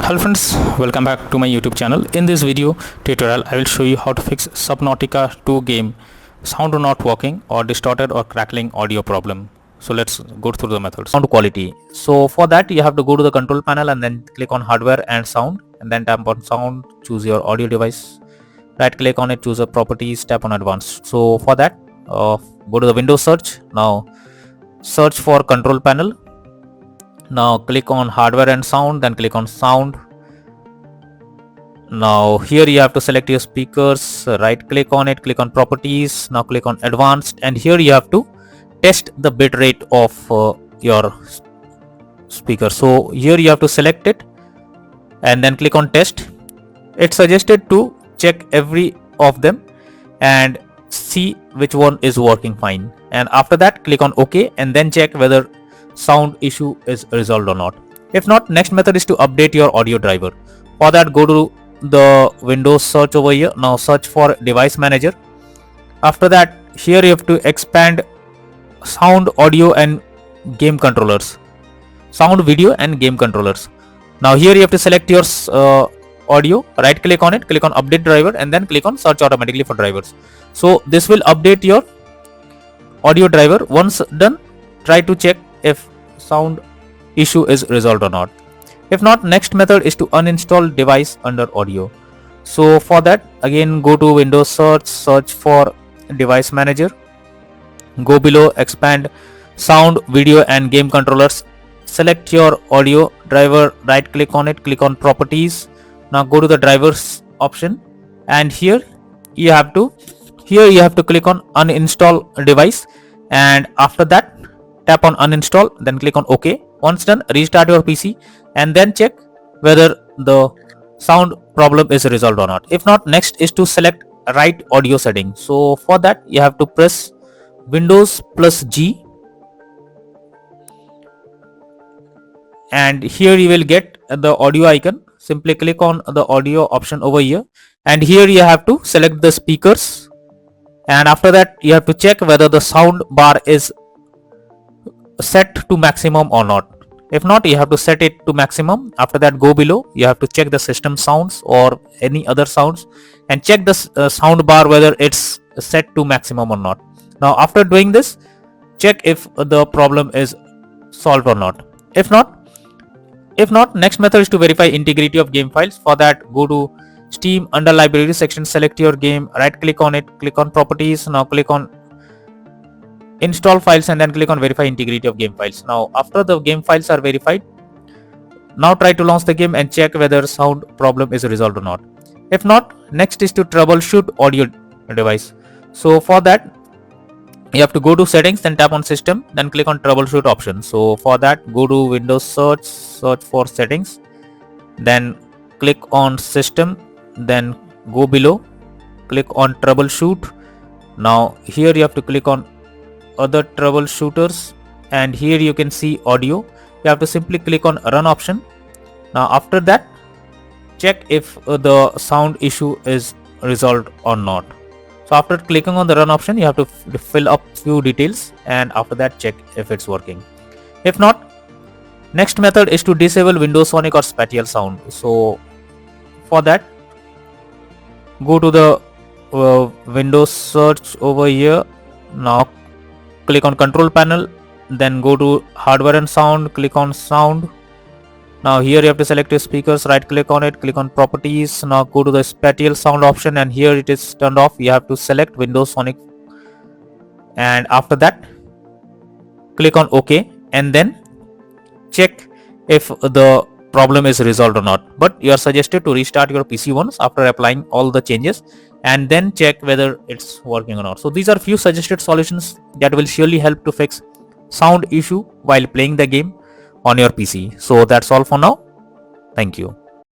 Hello friends, welcome back to my YouTube channel. In this video tutorial I will show you how to fix Subnautica 2 game sound not working or distorted or crackling audio problem. So let's go through the methods. Sound quality. So for that you have to go to the control panel and then click on hardware and sound, and then tap on sound, choose your audio device, right click on it, choose a properties, tap on advanced. So for that go to the Windows search. Now search for control panel. Now click on hardware and sound, then click on sound. Now here you have to select your speakers, right click on it, click on properties, now click on advanced, and here you have to test the bit rate of your speaker. So here you have to select it and then click on test. It's suggested to check every of them and see which one is working fine, and after that click on OK and then check whether sound issue is resolved or not. If not, next method is to update your audio driver. For that go to the Windows search over here. Now search for device manager. After that here you have to expand sound, audio and game controllers, sound, video and game controllers. Now here you have to select your audio, right click on it, click on update driver and then click on search automatically for drivers. So this will update your audio driver. Once done, try to check if sound issue is resolved or not. If not, next method is to uninstall device under audio. So for that again go to Windows search, search for device manager, go below expand sound, video and game controllers, select your audio driver, right click on it, click on properties. Now go to the drivers option and here you have to click on uninstall device, and after that tap on uninstall, then click on OK. Once done, restart your PC and then check whether the sound problem is resolved or not. If not, next is to select right audio setting. So for that you have to press Windows plus G, and here you will get the audio icon. Simply click on the audio option over here, and here you have to select the speakers, and after that you have to check whether the sound bar is set to maximum or not. If not, you have to set it to maximum. After that go below, you have to check the system sounds or any other sounds and check the sound bar whether it's set to maximum or not. Now after doing this, check if the problem is solved or not. If not, next method is to verify integrity of game files. For that go to Steam, under library section, select your game, right click on it, click on properties, now click on install files and then click on verify integrity of game files. Now after the game files are verified, now try to launch the game and check whether sound problem is resolved or not. If not, next is to troubleshoot audio device. So for that you have to go to settings, then tap on system, then click on troubleshoot option. So for that go to Windows search, search for settings, then click on system, then go below, click on troubleshoot. Now here you have to click on other troubleshooters, and here you can see audio. You have to simply click on run option. Now after that check if the sound issue is resolved or not. So after clicking on the run option you have to fill up few details, and after that check if it's working. If not, next method is to disable Windows Sonic or spatial sound. So for that go to the Windows search over here. Now click on control panel, then go to hardware and sound, click on sound. Now here you have to select your speakers, right click on it, click on properties. Now go to the spatial sound option, and here it is turned off. You have to select Windows Sonic, and after that click on OK and then check if the problem is resolved or not. But you are suggested to restart your PC once after applying all the changes and then check whether it's working or not. So these are few suggested solutions that will surely help to fix sound issue while playing the game on your PC. So that's all for now. Thank you.